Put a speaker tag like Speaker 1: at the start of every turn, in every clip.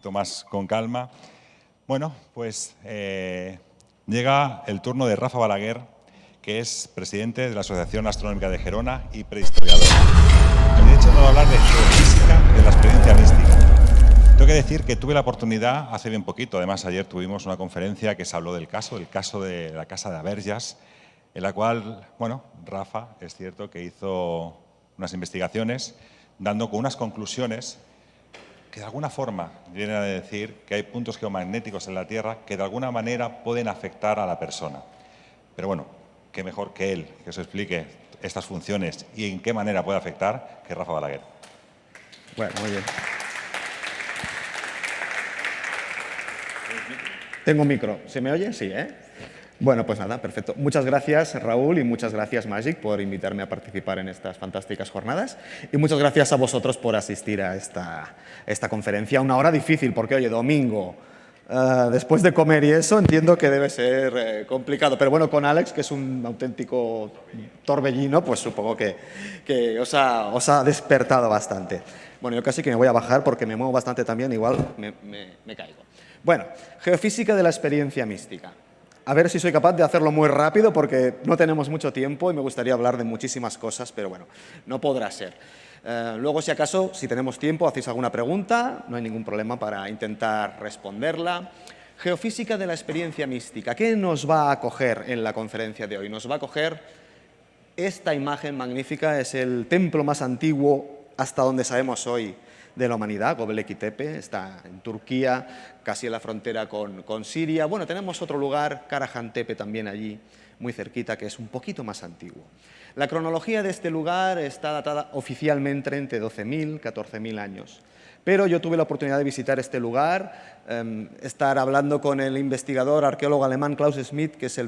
Speaker 1: Más con calma. Bueno, pues llega el turno de Rafa Balaguer, que es presidente de la Asociación Astronómica de Gerona y prehistoriador. De hecho, nos va a hablar de geofísica de la experiencia mística. Tengo que decir que tuve la oportunidad hace bien poquito, además ayer tuvimos una conferencia que se habló del caso de la casa de Aberjas, en la cual, bueno, Rafa, es cierto que hizo unas investigaciones dando con unas conclusiones que de alguna forma vienen a decir que hay puntos geomagnéticos en la Tierra que de alguna manera pueden afectar a la persona. Pero bueno, qué mejor que él, que os explique estas funciones y en qué manera puede afectar, que Rafa Balaguer.
Speaker 2: Bueno, muy bien. Tengo un micro. ¿Se me oye? Sí, ¿eh? Bueno, pues nada, perfecto. Muchas gracias, Raúl, y muchas gracias, Magic, por invitarme a participar en estas fantásticas jornadas. Y muchas gracias a vosotros por asistir a esta conferencia. Una hora difícil, porque, oye, domingo, después de comer y eso, entiendo que debe ser complicado. Pero bueno, con Alex, que es un auténtico torbellino, pues supongo que os ha despertado bastante. Bueno, yo casi que me voy a bajar porque me muevo bastante también, igual me caigo. Bueno, geofísica de la experiencia mística. A ver si soy capaz de hacerlo muy rápido porque no tenemos mucho tiempo y me gustaría hablar de muchísimas cosas, pero bueno, no podrá ser. Luego, si acaso, si tenemos tiempo, hacéis alguna pregunta, no hay ningún problema para intentar responderla. Geofísica de la experiencia mística. ¿Qué nos va a acoger en la conferencia de hoy? Nos va a acoger esta imagen magnífica, es el templo más antiguo hasta donde sabemos hoy de la humanidad, Göbekli Tepe, está en Turquía, casi en la frontera con Siria. Bueno, tenemos otro lugar, Karahan Tepe, también allí, muy cerquita, que es un poquito más antiguo. La cronología de este lugar está datada oficialmente entre 12.000 y 14.000 años. Pero yo tuve la oportunidad de visitar este lugar, estar hablando con el investigador arqueólogo alemán Klaus Schmidt, que es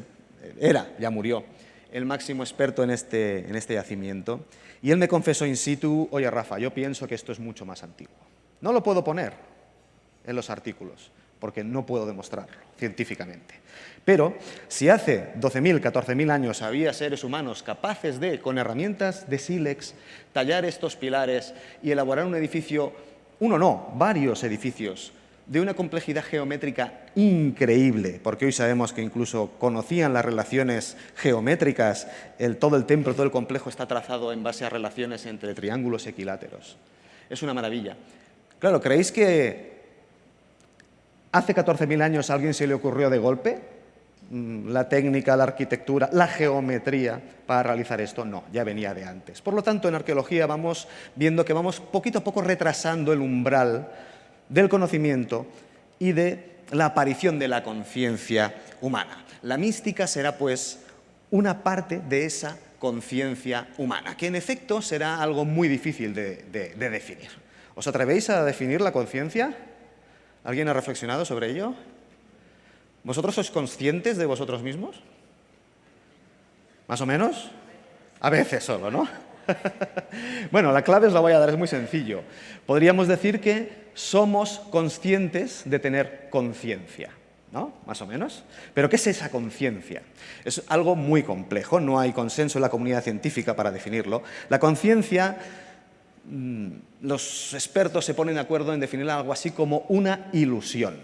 Speaker 2: ya murió, el máximo experto en este yacimiento. Y él me confesó in situ: oye, Rafa, yo pienso que esto es mucho más antiguo. No lo puedo poner en los artículos, porque no puedo demostrarlo científicamente. Pero si hace 12.000, 14.000 años había seres humanos capaces de, con herramientas de sílex, tallar estos pilares y elaborar un edificio, varios edificios, de una complejidad geométrica increíble, porque hoy sabemos que incluso conocían las relaciones geométricas, todo el templo, todo el complejo está trazado en base a relaciones entre triángulos equiláteros. Es una maravilla. Claro, ¿creéis que hace 14.000 años a alguien se le ocurrió de golpe la técnica, la arquitectura, la geometría para realizar esto? No, ya venía de antes. Por lo tanto, en arqueología vamos viendo que vamos poquito a poco retrasando el umbral del conocimiento y de la aparición de la conciencia humana. La mística será, pues, una parte de esa conciencia humana, que en efecto será algo muy difícil de definir. ¿Os atrevéis a definir la conciencia? ¿Alguien ha reflexionado sobre ello? ¿Vosotros sois conscientes de vosotros mismos? ¿Más o menos? A veces solo, ¿no? Bueno, la clave os la voy a dar, es muy sencillo. Podríamos decir que somos conscientes de tener conciencia, ¿no? Más o menos. ¿Pero qué es esa conciencia? Es algo muy complejo, no hay consenso en la comunidad científica para definirlo. La conciencia, los expertos se ponen de acuerdo en definirla algo así como una ilusión.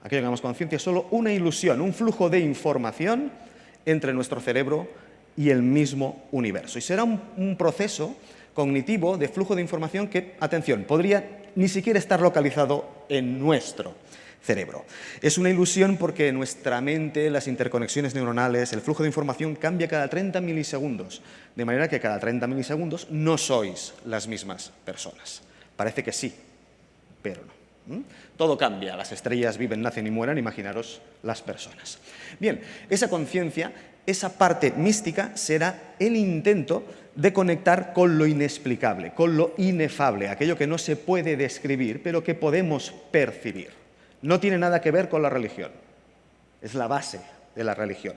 Speaker 2: Aquello que llamamos conciencia es solo una ilusión, un flujo de información entre nuestro cerebro y el mismo universo. Y será un proceso cognitivo de flujo de información que, atención, podría ni siquiera estar localizado en nuestro cerebro. Es una ilusión porque nuestra mente, las interconexiones neuronales, el flujo de información cambia cada 30 milisegundos, de manera que cada 30 milisegundos no sois las mismas personas. Parece que sí, pero no. Todo cambia, las estrellas viven, nacen y mueren, imaginaros las personas. Bien, esa conciencia, esa parte mística, será el intento de conectar con lo inexplicable, con lo inefable, aquello que no se puede describir, pero que podemos percibir. No tiene nada que ver con la religión, es la base de la religión,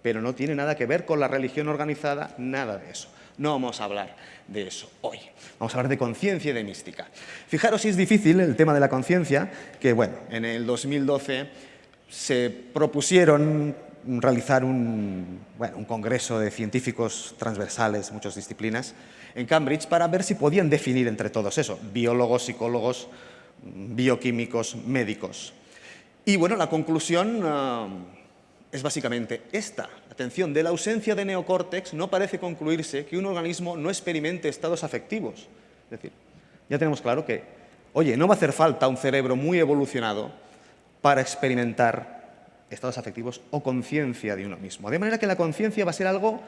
Speaker 2: pero no tiene nada que ver con la religión organizada, nada de eso. No vamos a hablar de eso hoy. Vamos a hablar de conciencia y de mística. Fijaros si es difícil el tema de la conciencia, que bueno, en el 2012 se propusieron realizar un congreso de científicos transversales, muchas disciplinas, en Cambridge, para ver si podían definir entre todos eso, biólogos, psicólogos, bioquímicos, médicos. Y bueno, la conclusión es básicamente esta. Atención, de la ausencia de neocórtex no parece concluirse que un organismo no experimente estados afectivos. Es decir, ya tenemos claro que, oye, no va a hacer falta un cerebro muy evolucionado para experimentar estados afectivos o conciencia de uno mismo. De manera que la conciencia va a ser algo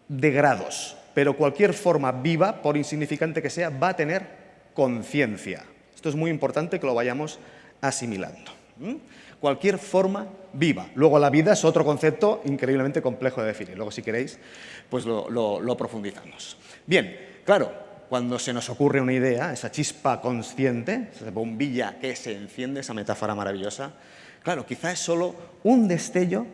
Speaker 2: de grados, pero cualquier forma viva, por insignificante que sea, va a tener conciencia. Esto es muy importante que lo vayamos asimilando. Cualquier forma viva. Luego la vida es otro concepto increíblemente complejo de definir. Luego, si queréis, pues lo profundizamos. Bien, claro, cuando se nos ocurre una idea, esa chispa consciente, esa bombilla que se enciende, esa metáfora maravillosa, claro, quizá es solo un destello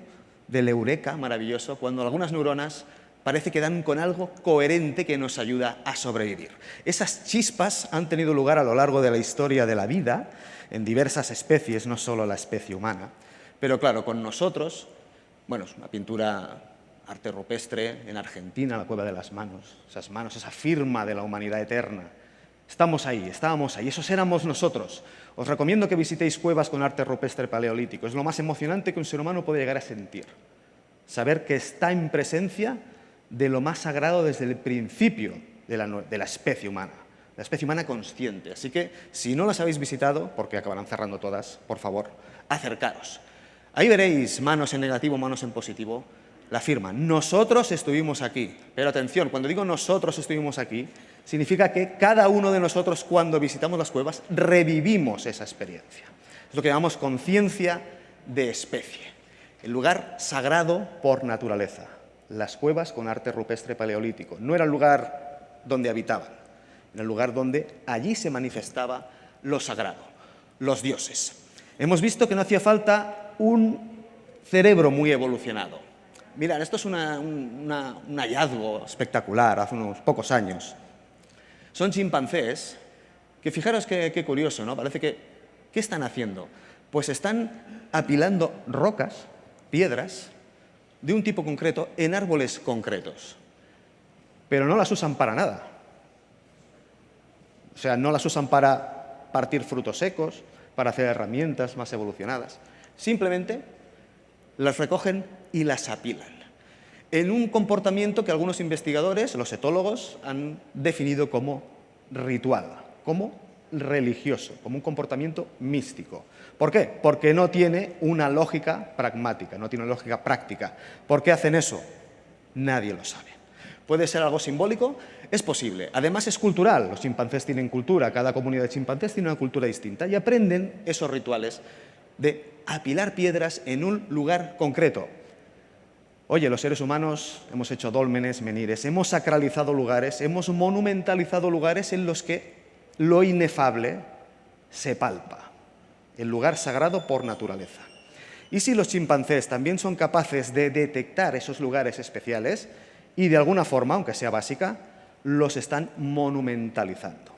Speaker 2: del eureka maravilloso cuando algunas neuronas parece que dan con algo coherente que nos ayuda a sobrevivir. Esas chispas han tenido lugar a lo largo de la historia de la vida, en diversas especies, no solo la especie humana. Pero claro, con nosotros, bueno, es una pintura arte rupestre en Argentina, la Cueva de las Manos, esa firma de la humanidad eterna. Estamos ahí, estábamos ahí, esos éramos nosotros. Os recomiendo que visitéis cuevas con arte rupestre paleolítico. Es lo más emocionante que un ser humano puede llegar a sentir. Saber que está en presencia de lo más sagrado desde el principio de la especie humana. La especie humana consciente. Así que, si no las habéis visitado, porque acabarán cerrando todas, por favor, acercaros. Ahí veréis manos en negativo, manos en positivo, la firma. Nosotros estuvimos aquí. Pero atención, cuando digo nosotros estuvimos aquí, significa que cada uno de nosotros, cuando visitamos las cuevas, revivimos esa experiencia. Es lo que llamamos conciencia de especie. El lugar sagrado por naturaleza. Las cuevas con arte rupestre paleolítico. No era el lugar donde habitaban. En el lugar donde allí se manifestaba lo sagrado, los dioses. Hemos visto que no hacía falta un cerebro muy evolucionado. Mirad, esto es un hallazgo espectacular hace unos pocos años. Son chimpancés que, fijaros qué curioso, ¿no? Parece que, ¿qué están haciendo? Pues están apilando rocas, piedras, de un tipo concreto en árboles concretos. Pero no las usan para nada. O sea, no las usan para partir frutos secos, para hacer herramientas más evolucionadas. Simplemente las recogen y las apilan. En un comportamiento que algunos investigadores, los etólogos, han definido como ritual, como religioso, como un comportamiento místico. ¿Por qué? Porque no tiene una lógica pragmática, no tiene una lógica práctica. ¿Por qué hacen eso? Nadie lo sabe. ¿Puede ser algo simbólico? Es posible. Además es cultural. Los chimpancés tienen cultura. Cada comunidad de chimpancés tiene una cultura distinta y aprenden esos rituales de apilar piedras en un lugar concreto. Oye, los seres humanos hemos hecho dólmenes, menires, hemos sacralizado lugares, hemos monumentalizado lugares en los que lo inefable se palpa. El lugar sagrado por naturaleza. Y si los chimpancés también son capaces de detectar esos lugares especiales, y de alguna forma, aunque sea básica, los están monumentalizando.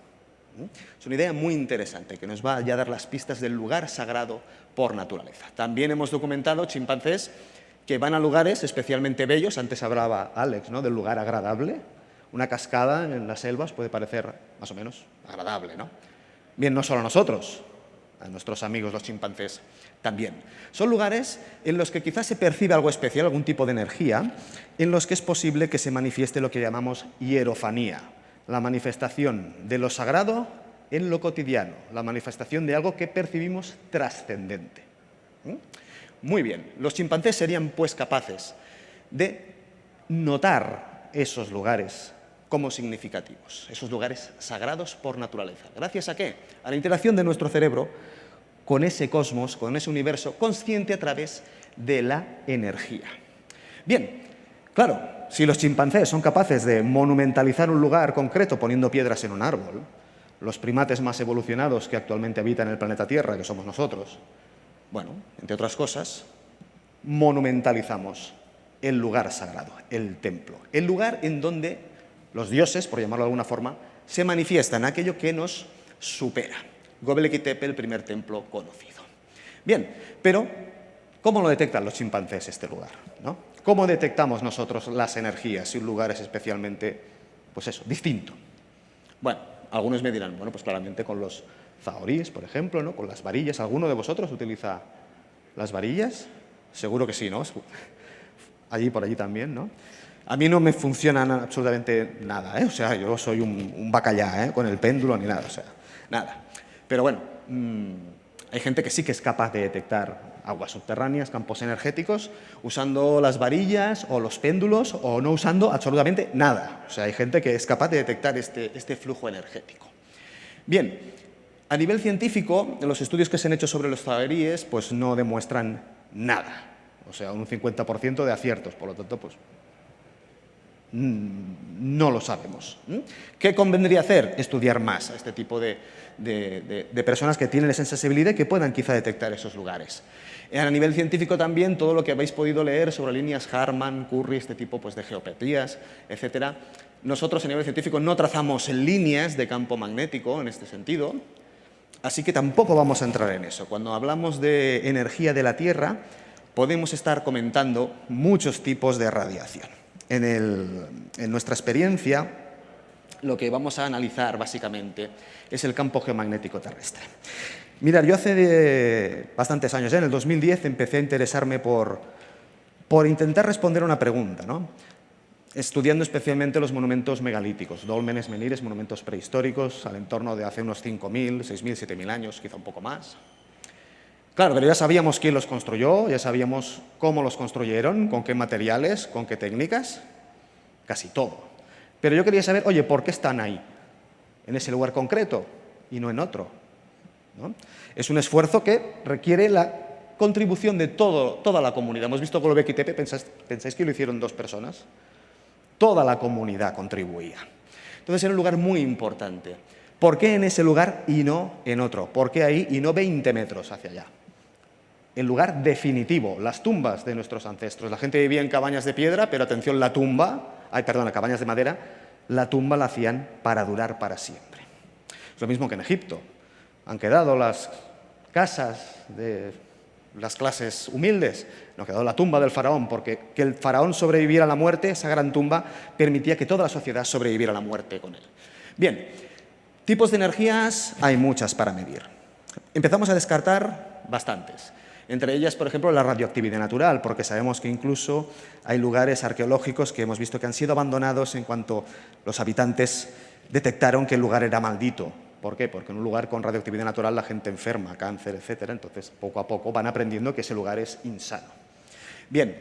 Speaker 2: Es una idea muy interesante que nos va a dar las pistas del lugar sagrado por naturaleza. También hemos documentado chimpancés que van a lugares especialmente bellos. Antes hablaba Alex, ¿no?, del lugar agradable. Una cascada en las selvas puede parecer más o menos agradable, ¿no? Bien, no solo a nosotros, a nuestros amigos los chimpancés también. Son lugares en los que quizás se percibe algo especial, algún tipo de energía, en los que es posible que se manifieste lo que llamamos hierofanía, la manifestación de lo sagrado en lo cotidiano, la manifestación de algo que percibimos trascendente. Muy bien, los chimpancés serían pues capaces de notar esos lugares como significativos, esos lugares sagrados por naturaleza. ¿Gracias a qué? A la interacción de nuestro cerebro con ese cosmos, con ese universo consciente a través de la energía. Bien, claro, si los chimpancés son capaces de monumentalizar un lugar concreto poniendo piedras en un árbol, los primates más evolucionados que actualmente habitan el planeta Tierra, que somos nosotros, bueno, entre otras cosas, monumentalizamos el lugar sagrado, el templo, el lugar en donde los dioses, por llamarlo de alguna forma, se manifiestan, aquello que nos supera. Göbekli Tepe, el primer templo conocido. Bien, pero ¿cómo lo detectan los chimpancés este lugar, ¿no? ¿Cómo detectamos nosotros las energías si un lugar es especialmente, pues eso, distinto? Bueno, algunos me dirán, bueno, pues claramente con los zaorís, por ejemplo, ¿no? Con las varillas. ¿Alguno de vosotros utiliza las varillas? Seguro que sí, ¿no? Allí por allí también, ¿no? A mí no me funcionan absolutamente nada, ¿eh? O sea, yo soy un bacallá, ¿eh? Con el péndulo ni nada, o sea, nada. Pero bueno, hay gente que sí que es capaz de detectar aguas subterráneas, campos energéticos, usando las varillas o los péndulos o no usando absolutamente nada. O sea, hay gente que es capaz de detectar este flujo energético. Bien, a nivel científico, los estudios que se han hecho sobre los zahoríes pues no demuestran nada. O sea, un 50% de aciertos, por lo tanto, pues no lo sabemos. ¿Qué convendría hacer? Estudiar más a este tipo de personas que tienen esa sensibilidad y que puedan quizá detectar esos lugares. A nivel científico también, todo lo que habéis podido leer sobre líneas Harman, Curry, este tipo pues, de geometrías, etcétera. Nosotros a nivel científico no trazamos líneas de campo magnético en este sentido, así que tampoco vamos a entrar en eso. Cuando hablamos de energía de la Tierra, podemos estar comentando muchos tipos de radiación. En nuestra experiencia, lo que vamos a analizar básicamente es el campo geomagnético terrestre. Mirad, yo hace bastantes años, en el 2010, empecé a interesarme por intentar responder a una pregunta, ¿no? Estudiando especialmente los monumentos megalíticos, dólmenes, menires, monumentos prehistóricos, al entorno de hace unos 5.000, 6.000, 7.000 años, quizá un poco más. Claro, pero ya sabíamos quién los construyó, ya sabíamos cómo los construyeron, con qué materiales, con qué técnicas, casi todo. Pero yo quería saber, oye, ¿por qué están ahí? En ese lugar concreto y no en otro, ¿no? Es un esfuerzo que requiere la contribución de toda la comunidad. Hemos visto Gobekli Tepe, ¿pensáis que lo hicieron 2 personas? Toda la comunidad contribuía. Entonces era un lugar muy importante. ¿Por qué en ese lugar y no en otro? ¿Por qué ahí y no 20 metros hacia allá? El lugar definitivo, las tumbas de nuestros ancestros. La gente vivía en cabañas de piedra, pero atención, cabañas de madera, la tumba la hacían para durar para siempre. Es lo mismo que en Egipto. Han quedado las casas de las clases humildes, no ha quedado la tumba del faraón, porque que el faraón sobreviviera a la muerte, esa gran tumba, permitía que toda la sociedad sobreviviera a la muerte con él. Bien, tipos de energías hay muchas para medir. Empezamos a descartar bastantes. Entre ellas, por ejemplo, la radioactividad natural, porque sabemos que incluso hay lugares arqueológicos que hemos visto que han sido abandonados en cuanto los habitantes detectaron que el lugar era maldito. ¿Por qué? Porque en un lugar con radioactividad natural la gente enferma, cáncer, etcétera. Entonces, poco a poco van aprendiendo que ese lugar es insano. Bien,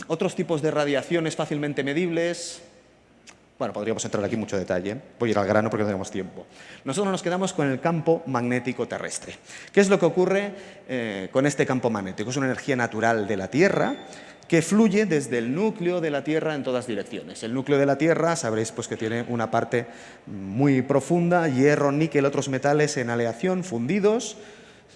Speaker 2: otros tipos de radiaciones fácilmente medibles. Bueno, podríamos entrar aquí en mucho detalle. Voy a ir al grano porque no tenemos tiempo. Nosotros nos quedamos con el campo magnético terrestre. ¿Qué es lo que ocurre con este campo magnético? Es una energía natural de la Tierra que fluye desde el núcleo de la Tierra en todas direcciones. El núcleo de la Tierra, sabréis pues, que tiene una parte muy profunda, hierro, níquel, otros metales en aleación, fundidos,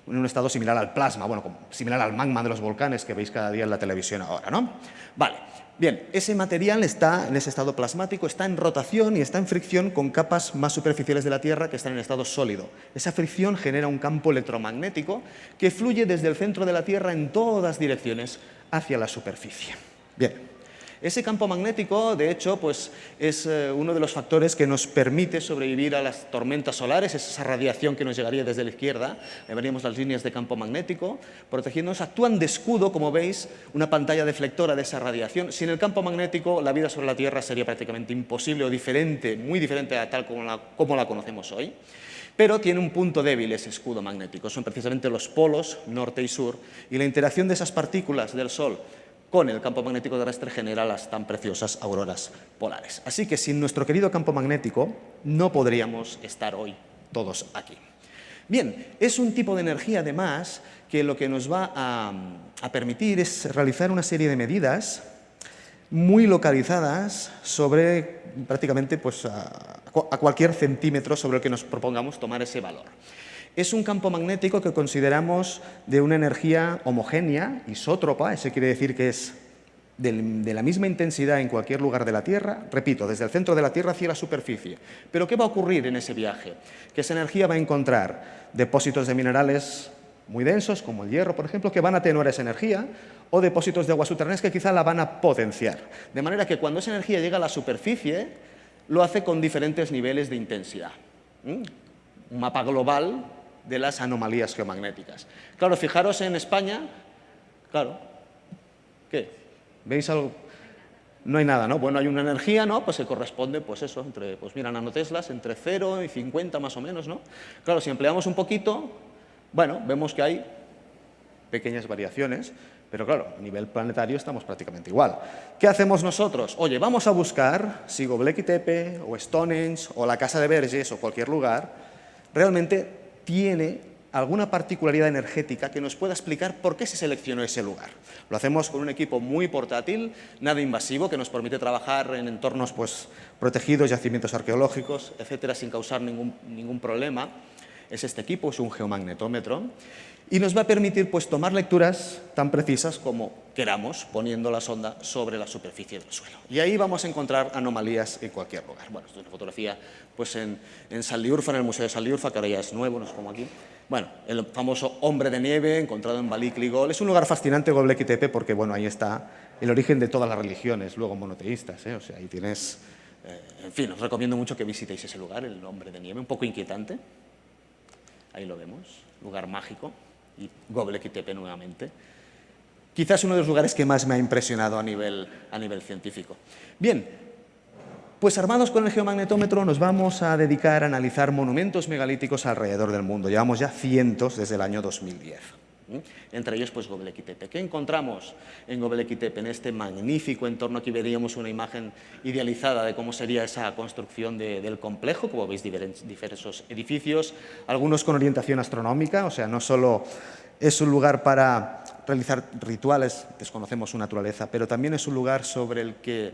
Speaker 2: en un estado similar al plasma, bueno, similar al magma de los volcanes que veis cada día en la televisión ahora, ¿no? Vale, bien, ese material está en ese estado plasmático, está en rotación y está en fricción con capas más superficiales de la Tierra que están en estado sólido. Esa fricción genera un campo electromagnético que fluye desde el centro de la Tierra en todas direcciones hacia la superficie. Bien. Ese campo magnético, de hecho, pues, es uno de los factores que nos permite sobrevivir a las tormentas solares, es esa radiación que nos llegaría desde la izquierda, veríamos las líneas de campo magnético, protegiéndonos, actúan de escudo, como veis, una pantalla deflectora de esa radiación. Sin el campo magnético, la vida sobre la Tierra sería prácticamente imposible o diferente, muy diferente a tal como la conocemos hoy. Pero tiene un punto débil ese escudo magnético, son precisamente los polos norte y sur, y la interacción de esas partículas del Sol con el campo magnético terrestre genera las tan preciosas auroras polares. Así que sin nuestro querido campo magnético no podríamos estar hoy todos aquí. Bien, es un tipo de energía además que lo que nos va a permitir es realizar una serie de medidas muy localizadas sobre prácticamente pues, a cualquier centímetro sobre el que nos propongamos tomar ese valor. Es un campo magnético que consideramos de una energía homogénea, isótropa, eso quiere decir que es de la misma intensidad en cualquier lugar de la Tierra, repito, desde el centro de la Tierra hacia la superficie. Pero ¿qué va a ocurrir en ese viaje? Que esa energía va a encontrar depósitos de minerales muy densos, como el hierro, por ejemplo, que van a atenuar esa energía, o depósitos de aguas subterráneas que quizá la van a potenciar. De manera que cuando esa energía llega a la superficie, lo hace con diferentes niveles de intensidad. un mapa global de las anomalías geomagnéticas. Claro, fijaros en España, claro, ¿qué? ¿Veis algo? No hay nada, ¿no? Bueno, hay una energía, ¿no? Pues se corresponde, pues eso, entre, pues mira, nanoteslas, entre 0 y 50 más o menos, ¿no? Claro, si empleamos un poquito, bueno, vemos que hay pequeñas variaciones, pero claro, a nivel planetario estamos prácticamente igual. ¿Qué hacemos nosotros? Oye, vamos a buscar si Göbekli Tepe o Stonehenge o la Casa de Verges o cualquier lugar realmente tiene alguna particularidad energética que nos pueda explicar por qué se seleccionó ese lugar. Lo hacemos con un equipo muy portátil, nada invasivo, que nos permite trabajar en entornos pues, protegidos, yacimientos arqueológicos, etcétera, sin causar ningún problema. Es este equipo, es un geomagnetómetro, y nos va a permitir pues, tomar lecturas tan precisas como queramos, poniendo la sonda sobre la superficie del suelo. Y ahí vamos a encontrar anomalías en cualquier lugar. Bueno, esto es una fotografía pues, en Sanliurfa, en el Museo de Sanliurfa, que ahora ya es nuevo, no es como aquí. Bueno, el famoso hombre de nieve encontrado en Balikli-Gol. Es un lugar fascinante, Göbekli Tepe, porque bueno, ahí está el origen de todas las religiones, luego monoteístas. O sea, ahí tienes... en fin, os recomiendo mucho que visitéis ese lugar, el hombre de nieve, un poco inquietante. Ahí lo vemos, lugar mágico, y Göbekli Tepe nuevamente. Quizás uno de los lugares que más me ha impresionado a nivel científico. Bien, pues armados con el geomagnetómetro nos vamos a dedicar a analizar monumentos megalíticos alrededor del mundo. Llevamos ya cientos desde el año 2010. Entre ellos, pues, Göbekli Tepe. ¿Qué encontramos en Göbekli Tepe? En este magnífico entorno, aquí veríamos una imagen idealizada de cómo sería esa construcción del complejo, como veis, diversos edificios, algunos con orientación astronómica, o sea, no solo es un lugar para realizar rituales, desconocemos su naturaleza, pero también es un lugar sobre el que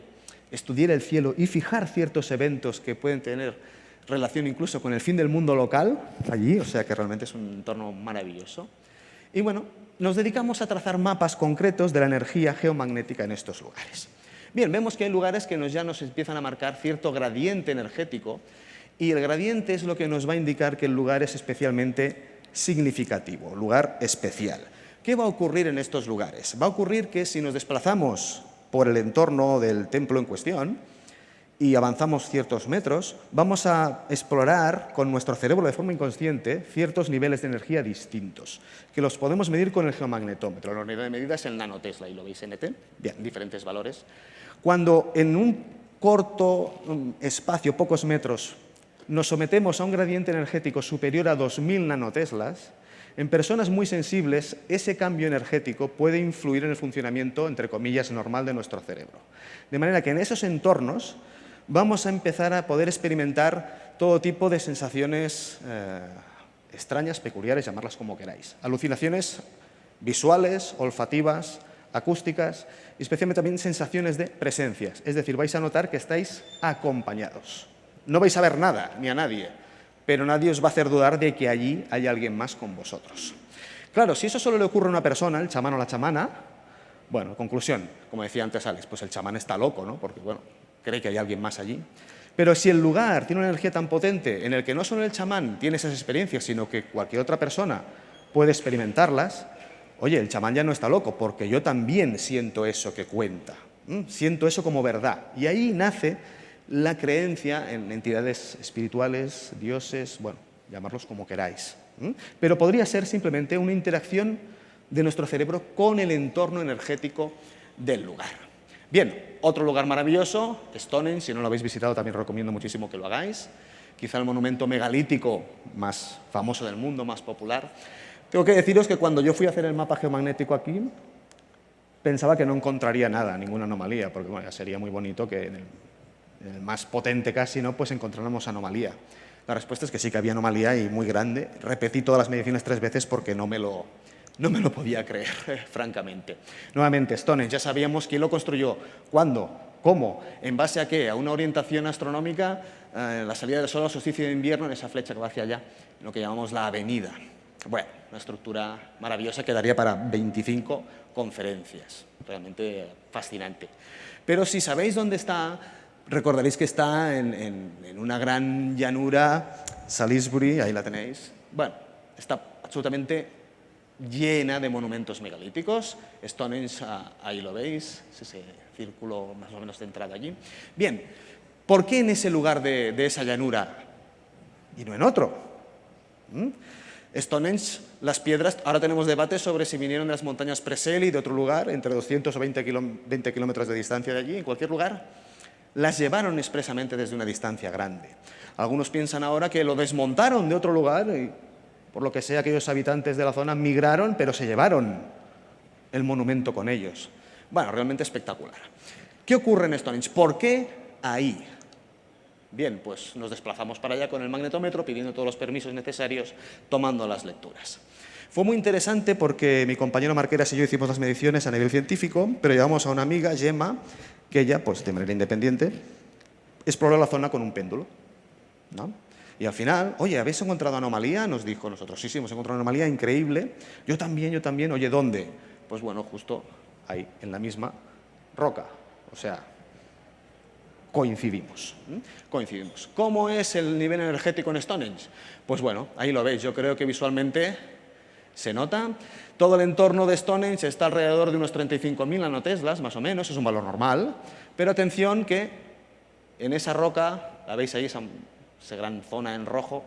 Speaker 2: estudiar el cielo y fijar ciertos eventos que pueden tener relación incluso con el fin del mundo local allí, o sea que realmente es un entorno maravilloso. Y bueno, nos dedicamos a trazar mapas concretos de la energía geomagnética en estos lugares. Bien, vemos que hay lugares que ya nos empiezan a marcar cierto gradiente energético, y el gradiente es lo que nos va a indicar que el lugar es especialmente significativo, lugar especial. ¿Qué va a ocurrir en estos lugares? Va a ocurrir que si nos desplazamos por el entorno del templo en cuestión y avanzamos ciertos metros, vamos a explorar con nuestro cerebro de forma inconsciente ciertos niveles de energía distintos, que los podemos medir con el geomagnetómetro. La unidad de medida es el nanotesla, y lo veis en ET, bien, diferentes valores. Cuando en un corto espacio, pocos metros, nos sometemos a un gradiente energético superior a 2000 nanoteslas, en personas muy sensibles, ese cambio energético puede influir en el funcionamiento, entre comillas, normal de nuestro cerebro. De manera que en esos entornos vamos a empezar a poder experimentar todo tipo de sensaciones extrañas, peculiares, llamarlas como queráis. Alucinaciones visuales, olfativas, acústicas, y especialmente también sensaciones de presencias. Es decir, vais a notar que estáis acompañados. No vais a ver nada, ni a nadie, pero nadie os va a hacer dudar de que allí hay alguien más con vosotros. Claro, si eso solo le ocurre a una persona, el chamán o la chamana, bueno, conclusión, como decía antes Alex, pues el chamán está loco, ¿no? Porque, bueno, cree que hay alguien más allí. Pero si el lugar tiene una energía tan potente en el que no solo el chamán tiene esas experiencias, sino que cualquier otra persona puede experimentarlas, oye, el chamán ya no está loco, porque yo también siento eso que cuenta, siento eso como verdad. Y ahí nace la creencia en entidades espirituales, dioses, bueno, llamarlos como queráis. Pero podría ser simplemente una interacción de nuestro cerebro con el entorno energético del lugar. Bien, otro lugar maravilloso, Stonehenge, si no lo habéis visitado también recomiendo muchísimo que lo hagáis. Quizá el monumento megalítico más famoso del mundo, más popular. Tengo que deciros que cuando yo fui a hacer el mapa geomagnético aquí, pensaba que no encontraría nada, ninguna anomalía, porque bueno, ya sería muy bonito que en el más potente casi, ¿no?, pues encontráramos anomalía. La respuesta es que sí que había anomalía y muy grande. Repetí todas las mediciones 3 veces porque no me lo podía creer, francamente. Nuevamente, Stonehenge, ya sabíamos quién lo construyó, cuándo, cómo, en base a qué, a una orientación astronómica, la salida del sol al solsticio de invierno, en esa flecha que va hacia allá, lo que llamamos la avenida. Bueno, una estructura maravillosa que daría para 25 conferencias, realmente fascinante. Pero si sabéis dónde está, recordaréis que está en una gran llanura, Salisbury, ahí la tenéis. Bueno, está absolutamente llena de monumentos megalíticos. Stonehenge, ahí lo veis, es ese círculo más o menos centrado allí. Bien, ¿por qué en ese lugar de esa llanura y no en otro? Stonehenge, las piedras, ahora tenemos debate sobre si vinieron de las montañas Preseli, de otro lugar, entre 200 o 20 kilómetros de distancia de allí, en cualquier lugar, las llevaron expresamente desde una distancia grande. Algunos piensan ahora que lo desmontaron de otro lugar y, por lo que sea, aquellos habitantes de la zona migraron, pero se llevaron el monumento con ellos. Bueno, realmente espectacular. ¿Qué ocurre en Stonehenge? ¿Por qué ahí? Bien, pues nos desplazamos para allá con el magnetómetro, pidiendo todos los permisos necesarios, tomando las lecturas. Fue muy interesante porque mi compañero Marqueras y yo hicimos las mediciones a nivel científico, pero llevamos a una amiga, Gemma, que ella, pues de manera independiente, exploró la zona con un péndulo, ¿no? Y al final, oye, ¿habéis encontrado anomalía? Nos dijo nosotros, sí, hemos encontrado una anomalía increíble. Yo también. Oye, ¿dónde? Pues bueno, justo ahí, en la misma roca. O sea, coincidimos. ¿Cómo es el nivel energético en Stonehenge? Pues bueno, ahí lo veis. Yo creo que visualmente se nota. Todo el entorno de Stonehenge está alrededor de unos 35.000 nanoteslas, más o menos, es un valor normal. Pero atención que en esa roca, la veis ahí, esa gran zona en rojo,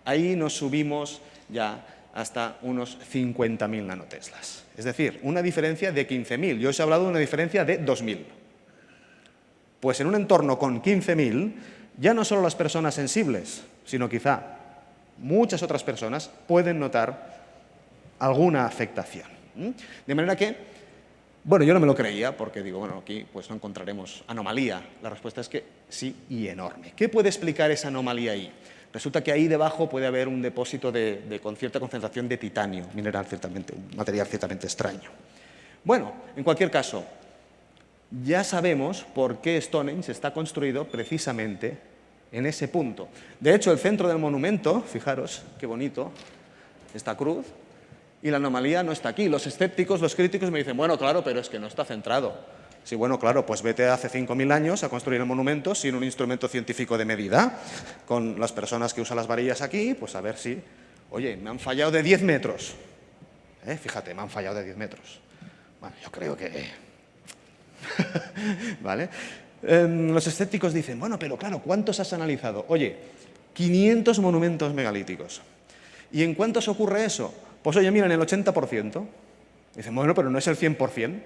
Speaker 2: ahí nos subimos ya hasta unos 50.000 nanoteslas. Es decir, una diferencia de 15.000. Yo os he hablado de una diferencia de 2.000. Pues en un entorno con 15.000, ya no solo las personas sensibles, sino quizá muchas otras personas pueden notar alguna afectación. De manera que, bueno, yo no me lo creía, porque digo, bueno, aquí pues no encontraremos anomalía. La respuesta es que sí, y enorme. ¿Qué puede explicar esa anomalía ahí? Resulta que ahí debajo puede haber un depósito con cierta concentración de titanio, mineral ciertamente, un material ciertamente extraño. Bueno, en cualquier caso, ya sabemos por qué Stonehenge está construido precisamente en ese punto. De hecho, el centro del monumento, fijaros qué bonito, esta cruz, y la anomalía no está aquí. Los escépticos, los críticos me dicen, bueno, claro, pero es que no está centrado. Sí, bueno, claro, pues vete hace 5.000 años a construir el monumento sin un instrumento científico de medida, con las personas que usan las varillas aquí, pues a ver si, oye, me han fallado de 10 metros. Fíjate, me han fallado de 10 metros. Bueno, yo creo que... ¿Vale? Los escépticos dicen, bueno, pero claro, ¿cuántos has analizado? Oye, 500 monumentos megalíticos. ¿Y en cuántos ocurre eso? Pues oye, miren, el 80%. Dicen, bueno, pero no es el 100%.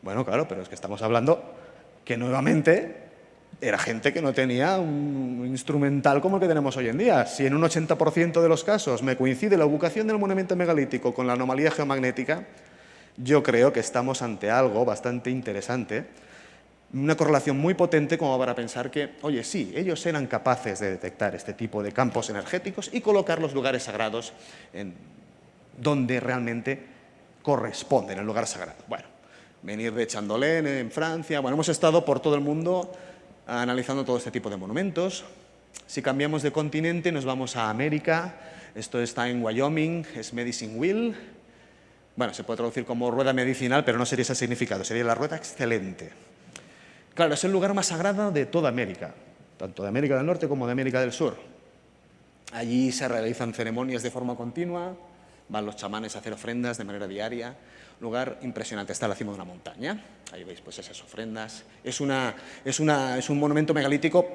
Speaker 2: Bueno, claro, pero es que estamos hablando que nuevamente era gente que no tenía un instrumental como el que tenemos hoy en día. Si en un 80% de los casos me coincide la ubicación del monumento megalítico con la anomalía geomagnética, yo creo que estamos ante algo bastante interesante, una correlación muy potente como para pensar que, oye, sí, ellos eran capaces de detectar este tipo de campos energéticos y colocar los lugares sagrados en donde realmente corresponden, en el lugar sagrado. Bueno, venir de Chandolén, en Francia, bueno, hemos estado por todo el mundo analizando todo este tipo de monumentos. Si cambiamos de continente, nos vamos a América, esto está en Wyoming, es Medicine Wheel. Bueno, se puede traducir como rueda medicinal, pero no sería ese el significado, sería la rueda excelente. Claro, es el lugar más sagrado de toda América, tanto de América del Norte como de América del Sur. Allí se realizan ceremonias de forma continua, van los chamanes a hacer ofrendas de manera diaria. Lugar impresionante, está a la cima de una montaña. Ahí veis pues esas ofrendas. Es un monumento megalítico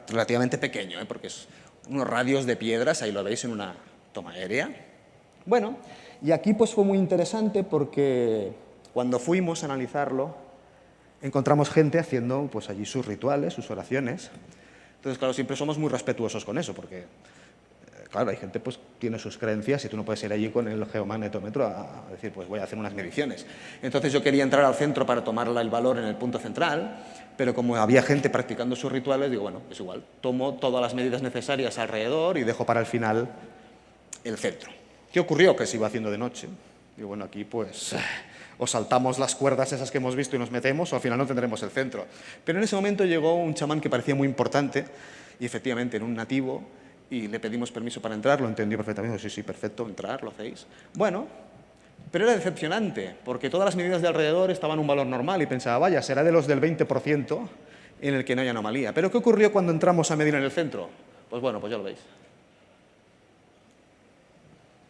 Speaker 2: relativamente pequeño, porque es unos radios de piedras, ahí lo veis en una toma aérea. Bueno, y aquí pues fue muy interesante porque cuando fuimos a analizarlo, encontramos gente haciendo pues allí sus rituales, sus oraciones. Entonces, claro, siempre somos muy respetuosos con eso, porque, claro, hay gente pues tiene sus creencias y tú no puedes ir allí con el geomagnetómetro a decir, pues voy a hacer unas mediciones. Entonces yo quería entrar al centro para tomar el valor en el punto central, pero como había gente practicando sus rituales, digo, bueno, es igual, tomo todas las medidas necesarias alrededor y dejo para el final el centro. ¿Qué ocurrió? Que se iba haciendo de noche. Y bueno, aquí pues o saltamos las cuerdas esas que hemos visto y nos metemos, o al final no tendremos el centro. Pero en ese momento llegó un chamán que parecía muy importante, y efectivamente era un nativo, y le pedimos permiso para entrar, lo entendió perfectamente, sí, sí, perfecto, entrar, lo hacéis. Bueno, pero era decepcionante, porque todas las medidas de alrededor estaban a un valor normal, y pensaba, vaya, será de los del 20% en el que no hay anomalía. ¿Pero qué ocurrió cuando entramos a medir en el centro? Pues bueno, pues ya lo veis.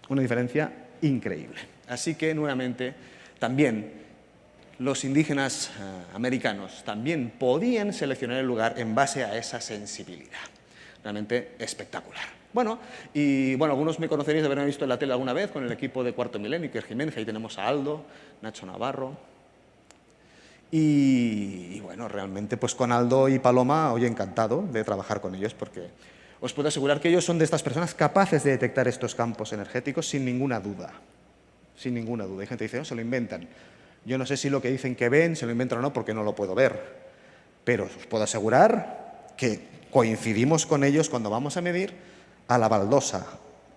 Speaker 2: Una diferencia increíble. Así que, nuevamente, también los indígenas americanos también podían seleccionar el lugar en base a esa sensibilidad. Realmente espectacular. Bueno, y bueno, algunos me conoceréis de haberme visto en la tele alguna vez con el equipo de Cuarto Milenio, Iker Jiménez, ahí tenemos a Aldo, Nacho Navarro. Y bueno, realmente pues con Aldo y Paloma hoy encantado de trabajar con ellos porque os puedo asegurar que ellos son de estas personas capaces de detectar estos campos energéticos sin ninguna duda. Sin ninguna duda. Hay gente que dice, no, se lo inventan. Yo no sé si lo que dicen que ven se lo inventan o no porque no lo puedo ver. Pero os puedo asegurar que coincidimos con ellos cuando vamos a medir a la baldosa.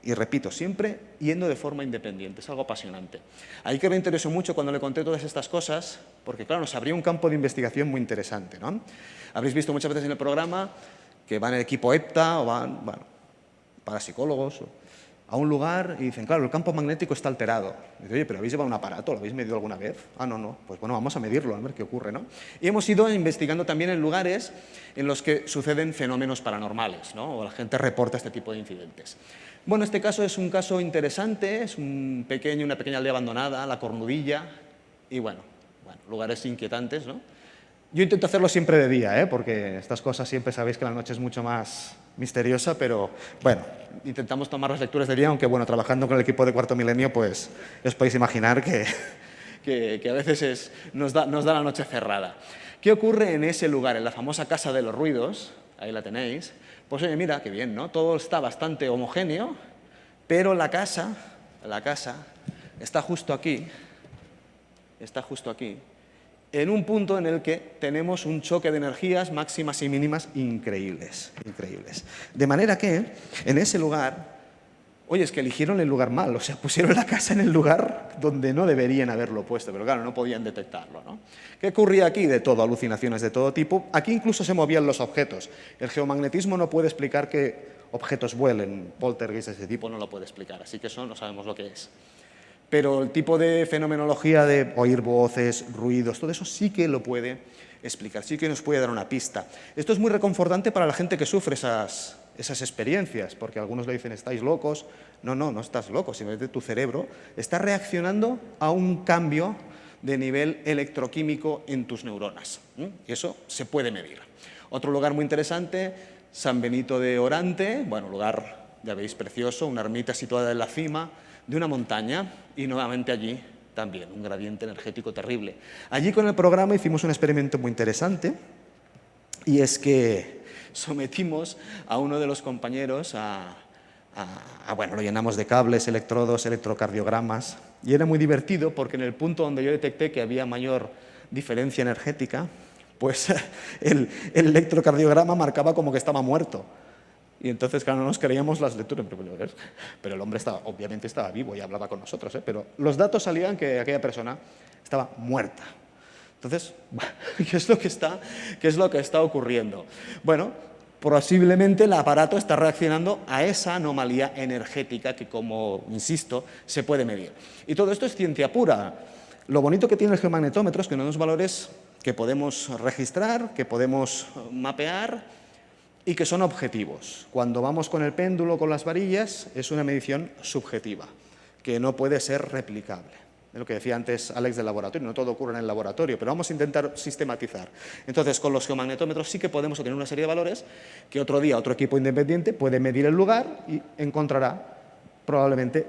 Speaker 2: Y repito, siempre yendo de forma independiente. Es algo apasionante. Ahí que me interesó mucho cuando le conté todas estas cosas, porque claro, nos abrió un campo de investigación muy interesante, ¿no? Habréis visto muchas veces en el programa que van el equipo EPTA o van, bueno, parapsicólogos a un lugar y dicen, claro, el campo magnético está alterado. Y dice, oye, ¿pero habéis llevado un aparato? ¿Lo habéis medido alguna vez? Ah, no. Pues bueno, vamos a medirlo, a ver qué ocurre, ¿no? Y hemos ido investigando también en lugares en los que suceden fenómenos paranormales, ¿no? O la gente reporta este tipo de incidentes. Bueno, este caso es un caso interesante, es una pequeña aldea abandonada, La Cornudilla, y bueno, lugares inquietantes, ¿no? Yo intento hacerlo siempre de día, porque estas cosas siempre sabéis que la noche es mucho más misteriosa, pero bueno, intentamos tomar las lecturas de día, aunque bueno, trabajando con el equipo de Cuarto Milenio, pues os podéis imaginar que a veces nos da la noche cerrada. ¿Qué ocurre en ese lugar, en la famosa Casa de los Ruidos? Ahí la tenéis. Pues oye, mira, qué bien, ¿no? Todo está bastante homogéneo, pero la casa está justo aquí, en un punto en el que tenemos un choque de energías máximas y mínimas increíbles. De manera que, en ese lugar, oye, es que eligieron el lugar mal, o sea, pusieron la casa en el lugar donde no deberían haberlo puesto, pero claro, no podían detectarlo, ¿no? ¿Qué ocurría aquí? De todo, alucinaciones de todo tipo. Aquí incluso se movían los objetos. El geomagnetismo no puede explicar que objetos vuelen, poltergeist de ese tipo no lo puede explicar, así que eso no sabemos lo que es. Pero el tipo de fenomenología de oír voces, ruidos, todo eso sí que lo puede explicar, sí que nos puede dar una pista. Esto es muy reconfortante para la gente que sufre esas experiencias, porque algunos le dicen, ¿estáis locos? No estás loco, simplemente tu cerebro está reaccionando a un cambio de nivel electroquímico en tus neuronas. Y eso se puede medir. Otro lugar muy interesante, San Benito de Orante, bueno, lugar, ya veis, precioso, una ermita situada en la cima de una montaña y nuevamente allí también un gradiente energético terrible. Allí con el programa hicimos un experimento muy interesante y es que sometimos a uno de los compañeros bueno, lo llenamos de cables, electrodos, electrocardiogramas y era muy divertido porque en el punto donde yo detecté que había mayor diferencia energética, pues el electrocardiograma marcaba como que estaba muerto. Y entonces, claro, no nos creíamos las lecturas, pero el hombre obviamente estaba vivo y hablaba con nosotros, pero los datos salían que aquella persona estaba muerta. Entonces, ¿qué es lo que está ocurriendo? Bueno, posiblemente el aparato está reaccionando a esa anomalía energética que, como insisto, se puede medir. Y todo esto es ciencia pura. Lo bonito que tiene el geomagnetómetro es que nos da unos valores que podemos registrar, que podemos mapear y que son objetivos. Cuando vamos con el péndulo, con las varillas, es una medición subjetiva, que no puede ser replicable. Es lo que decía antes Alex del laboratorio, no todo ocurre en el laboratorio, pero vamos a intentar sistematizar. Entonces, con los geomagnetómetros sí que podemos obtener una serie de valores que otro día otro equipo independiente puede medir el lugar y encontrará probablemente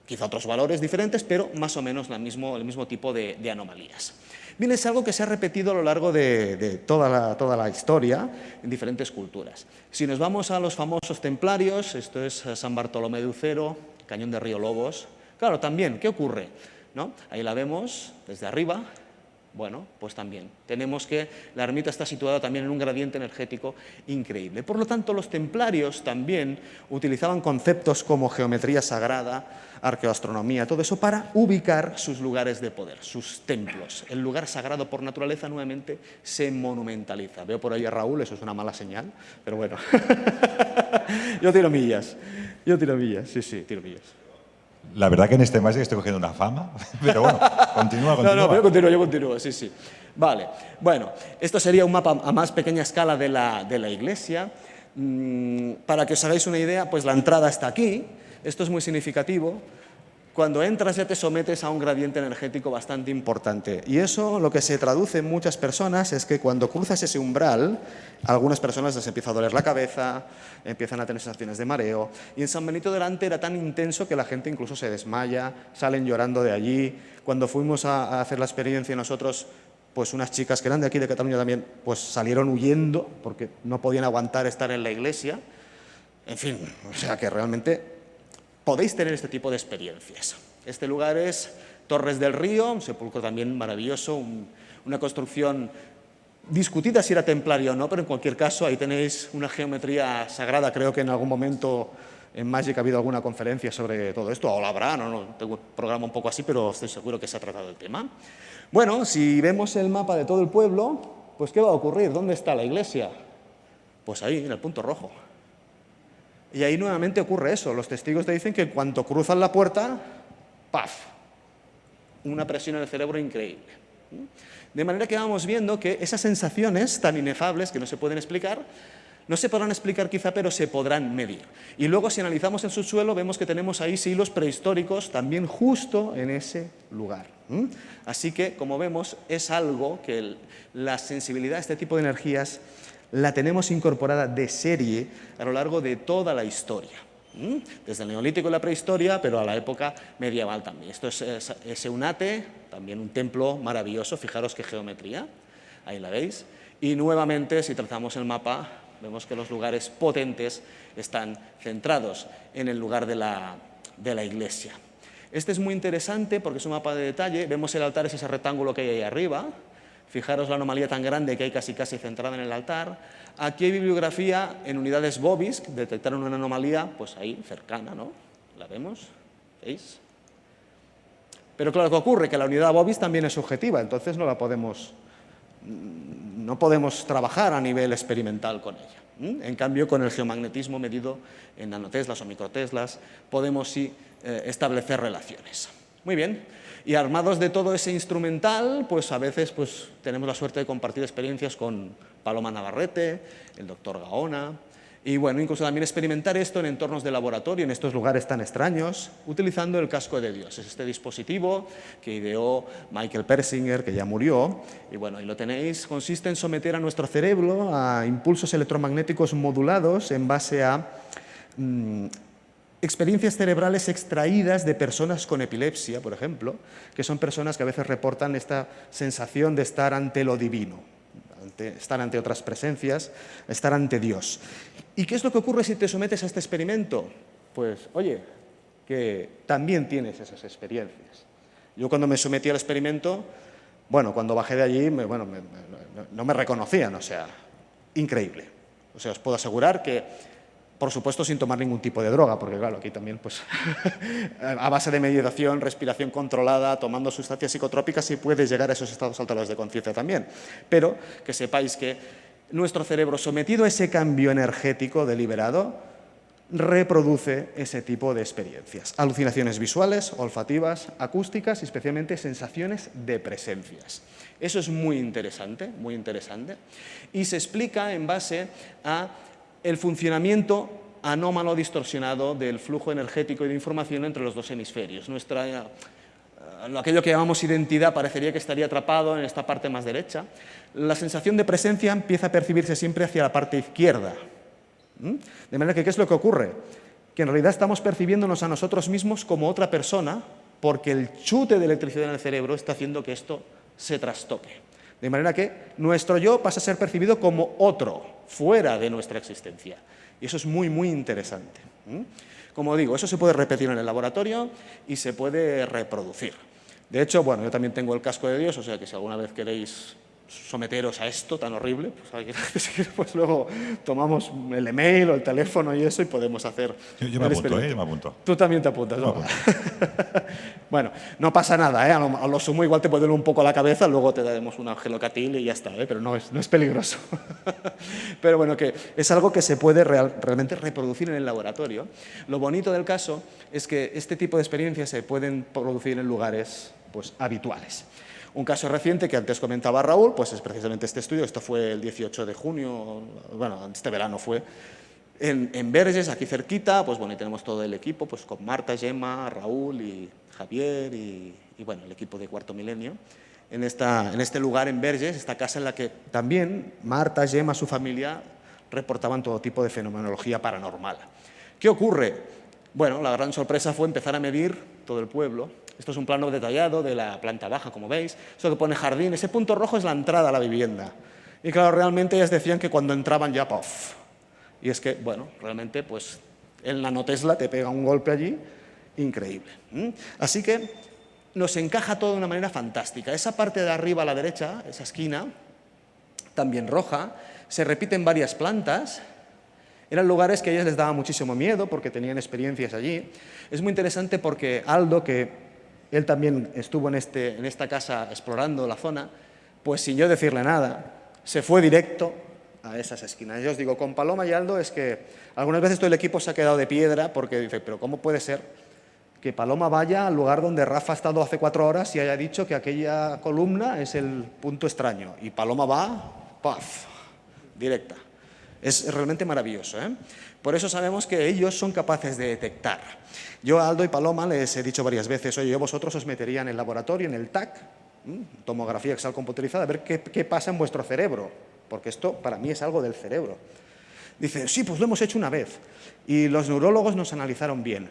Speaker 2: quizá otros valores diferentes, pero más o menos el mismo tipo de anomalías. Bien, es algo que se ha repetido a lo largo de toda la historia en diferentes culturas. Si nos vamos a los famosos templarios, esto es San Bartolomé de Ucero, Cañón de Río Lobos. Claro, también, ¿qué ocurre? ¿No? Ahí la vemos desde arriba. Bueno, pues también tenemos que la ermita está situada también en un gradiente energético increíble. Por lo tanto, los templarios también utilizaban conceptos como geometría sagrada, arqueoastronomía, todo eso para ubicar sus lugares de poder, sus templos. El lugar sagrado por naturaleza nuevamente se monumentaliza. Veo por ahí a Raúl, eso es una mala señal, pero bueno. Yo tiro millas, sí, tiro millas.
Speaker 1: La verdad que en este Magic estoy cogiendo una fama, pero bueno, continúa.
Speaker 2: No, yo continúo, sí. Vale, bueno, esto sería un mapa a más pequeña escala de la iglesia. Para que os hagáis una idea, pues la entrada está aquí, esto es muy significativo. cuando entras ya te sometes a un gradiente energético bastante importante. Y eso lo que se traduce en muchas personas es que cuando cruzas ese umbral, a algunas personas les empieza a doler la cabeza, empiezan a tener sensaciones de mareo. Y en San Benito delante era tan intenso que la gente incluso se desmaya, salen llorando de allí. Cuando fuimos a hacer la experiencia nosotros, pues unas chicas que eran de aquí de Cataluña también, pues salieron huyendo porque no podían aguantar estar en la iglesia. En fin, o sea que realmente podéis tener este tipo de experiencias. Este lugar es Torres del Río, un sepulcro también maravilloso, una construcción discutida si era templaria o no, pero en cualquier caso ahí tenéis una geometría sagrada. Creo que en algún momento en Magic ha habido alguna conferencia sobre todo esto, o la habrá, no tengo un programa un poco así, pero estoy seguro que se ha tratado el tema. Bueno, si vemos el mapa de todo el pueblo, pues ¿qué va a ocurrir? ¿Dónde está la iglesia? Pues ahí, en el punto rojo. Y ahí nuevamente ocurre eso. Los testigos te dicen que en cuanto cruzan la puerta, ¡paf! Una presión en el cerebro increíble. De manera que vamos viendo que esas sensaciones tan inefables que no se pueden explicar, no se podrán explicar quizá, pero se podrán medir. Y luego si analizamos el subsuelo vemos que tenemos ahí siglos prehistóricos también justo en ese lugar. Así que, como vemos, es algo que la sensibilidad a este tipo de energías la tenemos incorporada de serie a lo largo de toda la historia. Desde el Neolítico y la prehistoria, pero a la época medieval también. Esto es Eunate, también un templo maravilloso, fijaros qué geometría, ahí la veis. Y nuevamente, si trazamos el mapa, vemos que los lugares potentes están centrados en el lugar de la iglesia. Este es muy interesante porque es un mapa de detalle. Vemos el altar, es ese rectángulo que hay ahí arriba. Fijaros la anomalía tan grande que hay casi centrada en el altar. Aquí hay bibliografía en unidades Bovis, detectaron una anomalía, pues ahí, cercana, ¿no? ¿La vemos? ¿Veis? Pero claro, ¿qué ocurre? Que la unidad Bovis también es subjetiva, entonces no podemos trabajar a nivel experimental con ella. En cambio, con el geomagnetismo medido en nanoteslas o microteslas, podemos sí establecer relaciones. Muy bien. Y armados de todo ese instrumental, pues a veces pues, tenemos la suerte de compartir experiencias con Paloma Navarrete, el doctor Gaona, y bueno, incluso también experimentar esto en entornos de laboratorio, en estos lugares tan extraños, utilizando el casco de Dios. Es este dispositivo que ideó Michael Persinger, que ya murió, y bueno, ahí lo tenéis. Consiste en someter a nuestro cerebro a impulsos electromagnéticos modulados en base a experiencias cerebrales extraídas de personas con epilepsia, por ejemplo, que son personas que a veces reportan esta sensación de estar ante lo divino, estar ante otras presencias, estar ante Dios. ¿Y qué es lo que ocurre si te sometes a este experimento? Pues, oye, que también tienes esas experiencias. Yo cuando me sometí al experimento, bueno, cuando bajé de allí, no me reconocían, o sea, increíble. O sea, os puedo asegurar que por supuesto, sin tomar ningún tipo de droga, porque claro, aquí también, pues, a base de meditación, respiración controlada, tomando sustancias psicotrópicas, sí puedes llegar a esos estados alterados de conciencia también. Pero que sepáis que nuestro cerebro, sometido a ese cambio energético deliberado, reproduce ese tipo de experiencias. Alucinaciones visuales, olfativas, acústicas y especialmente sensaciones de presencias. Eso es muy interesante, y se explica en base a el funcionamiento anómalo distorsionado del flujo energético y de información entre los dos hemisferios. Aquello que llamamos identidad parecería que estaría atrapado en esta parte más derecha. La sensación de presencia empieza a percibirse siempre hacia la parte izquierda. De manera que, ¿qué es lo que ocurre? Que en realidad estamos percibiéndonos a nosotros mismos como otra persona porque el chute de electricidad en el cerebro está haciendo que esto se trastoque. De manera que nuestro yo pasa a ser percibido como otro, fuera de nuestra existencia. Y eso es muy, muy interesante. Como digo, eso se puede repetir en el laboratorio y se puede reproducir. De hecho, bueno, yo también tengo el casco de Dios, o sea que si alguna vez queréis someteros a esto tan horrible, pues luego tomamos el email o el teléfono y eso y podemos hacer
Speaker 1: yo me apunto, yo me apunto.
Speaker 2: Tú también te apuntas, ¿no? Bueno, no pasa nada, a lo sumo igual te puede doler un poco la cabeza, luego te daremos un gelocatil y ya está, pero no es peligroso. Pero bueno, que es algo que se puede realmente reproducir en el laboratorio. Lo bonito del caso es que este tipo de experiencias se pueden producir en lugares pues, habituales. Un caso reciente que antes comentaba Raúl, pues es precisamente este estudio, esto fue el 18 de junio, bueno, este verano fue, En Verges, aquí cerquita, pues bueno, y tenemos todo el equipo, pues con Marta, Gemma, Raúl y Javier y bueno, el equipo de Cuarto Milenio. En este lugar, en Verges, esta casa en la que también Marta, Gemma, su familia, reportaban todo tipo de fenomenología paranormal. ¿Qué ocurre? Bueno, la gran sorpresa fue empezar a medir todo el pueblo. Esto es un plano detallado de la planta baja, como veis. Eso que pone jardín, ese punto rojo es la entrada a la vivienda. Y claro, realmente ellas decían que cuando entraban ya, ¡puff! Y es que, bueno, realmente, pues, el nanotesla te pega un golpe allí increíble. Así que nos encaja todo de una manera fantástica. Esa parte de arriba a la derecha, esa esquina, también roja, se repite en varias plantas. Eran lugares que a ellas les daba muchísimo miedo porque tenían experiencias allí. Es muy interesante porque Aldo, que él también estuvo en esta casa explorando la zona, pues sin yo decirle nada, se fue directo a esas esquinas. Yo os digo, con Paloma y Aldo es que algunas veces todo el equipo se ha quedado de piedra porque dice, pero ¿cómo puede ser que Paloma vaya al lugar donde Rafa ha estado hace 4 horas y haya dicho que aquella columna es el punto extraño? Y Paloma va, ¡paf!, directa. Es realmente maravilloso, ¿eh? Por eso sabemos que ellos son capaces de detectar. Yo a Aldo y Paloma les he dicho varias veces, oye, yo vosotros os metería en el laboratorio, en el TAC, tomografía axial computerizada, a ver qué pasa en vuestro cerebro, porque esto para mí es algo del cerebro. Dice, sí, pues lo hemos hecho una vez. Y los neurólogos nos analizaron bien.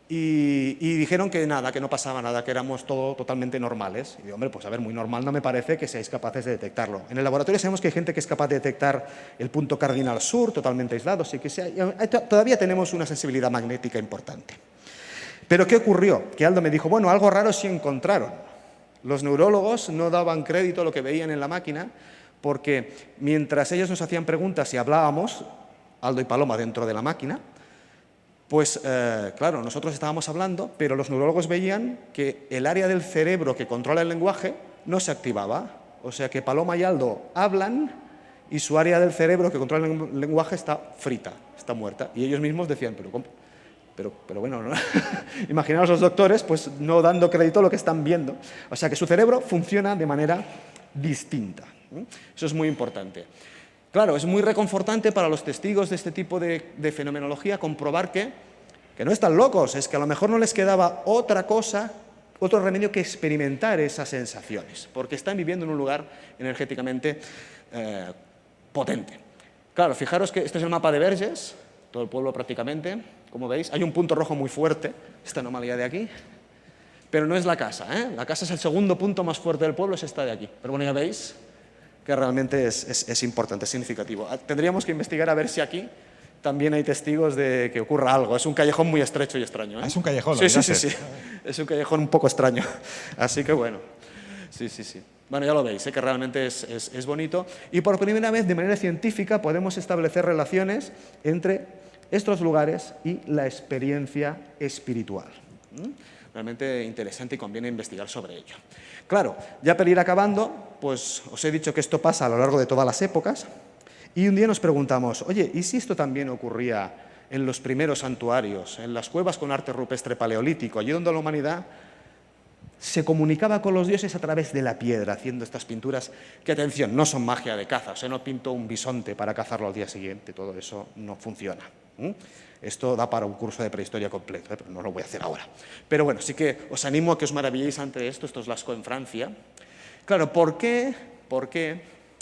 Speaker 2: Y dijeron que nada, que no pasaba nada, que éramos totalmente normales. Y digo, hombre, pues a ver, muy normal no me parece que seáis capaces de detectarlo. En el laboratorio sabemos que hay gente que es capaz de detectar el punto cardinal sur, totalmente aislado, así que todavía tenemos una sensibilidad magnética importante. Pero ¿qué ocurrió? Que Aldo me dijo, bueno, algo raro sí encontraron. Los neurólogos no daban crédito a lo que veían en la máquina porque mientras ellos nos hacían preguntas y hablábamos, Aldo y Paloma dentro de la máquina, pues claro, nosotros estábamos hablando, pero los neurólogos veían que el área del cerebro que controla el lenguaje no se activaba. O sea que Paloma y Aldo hablan y su área del cerebro que controla el lenguaje está frita, está muerta. Y ellos mismos decían, pero bueno, ¿no? Imaginaos los doctores pues no dando crédito a lo que están viendo. O sea que su cerebro funciona de manera distinta. Eso es muy importante. Claro, es muy reconfortante para los testigos de este tipo de fenomenología comprobar que no están locos, es que a lo mejor no les quedaba otra cosa, otro remedio que experimentar esas sensaciones, porque están viviendo en un lugar energéticamente potente. Claro, fijaros que este es el mapa de Verges, todo el pueblo prácticamente, como veis, hay un punto rojo muy fuerte, esta anomalía de aquí, pero no es la casa, ¿eh? La casa es el segundo punto más fuerte del pueblo, es esta de aquí, pero bueno, ya veis que realmente es importante, es significativo. Tendríamos que investigar a ver si aquí también hay testigos de que ocurra algo. Es un callejón muy estrecho y extraño, ¿eh?
Speaker 1: Es un callejón,
Speaker 2: sí. Es un callejón un poco extraño. Así que bueno, sí. Bueno, ya lo veis, que realmente es bonito. Y por primera vez, de manera científica, podemos establecer relaciones entre estos lugares y la experiencia espiritual. Realmente interesante y conviene investigar sobre ello. Claro, ya para ir acabando, pues os he dicho que esto pasa a lo largo de todas las épocas y un día nos preguntamos, oye, ¿y si esto también ocurría en los primeros santuarios, en las cuevas con arte rupestre paleolítico, allí donde la humanidad se comunicaba con los dioses a través de la piedra, haciendo estas pinturas que, atención, no son magia de caza, o sea, no pinto un bisonte para cazarlo al día siguiente, todo eso no funciona. Esto da para un curso de prehistoria completo, pero no lo voy a hacer ahora. Pero bueno, sí que os animo a que os maravilléis ante esto. Esto es Lascaux en Francia. Claro, ¿por qué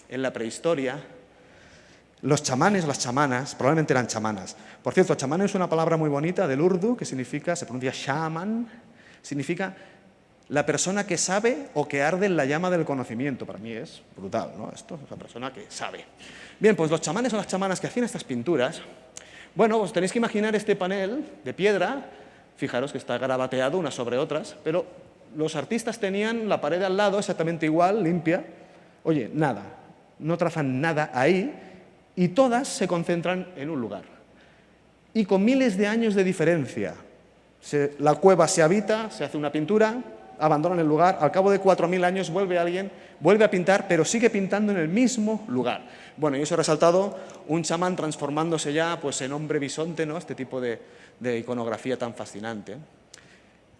Speaker 2: en la prehistoria los chamanes, las chamanas, probablemente eran chamanas? Por cierto, chamán es una palabra muy bonita del urdu que significa, se pronuncia shaman, significa la persona que sabe o que arde en la llama del conocimiento. Para mí es brutal, ¿no? Esto es la persona que sabe. Bien, pues los chamanes o las chamanas que hacían estas pinturas, bueno, os tenéis que imaginar este panel de piedra, fijaros que está garabateado unas sobre otras, pero los artistas tenían la pared al lado exactamente igual, limpia. Oye, nada, no trazan nada ahí y todas se concentran en un lugar. Y con miles de años de diferencia. La cueva se habita, se hace una pintura, abandonan el lugar, al cabo de 4.000 años vuelve alguien, vuelve a pintar, pero sigue pintando en el mismo lugar. Bueno, y eso ha resaltado un chamán transformándose ya pues, en hombre bisonte, ¿no? Este tipo de iconografía tan fascinante.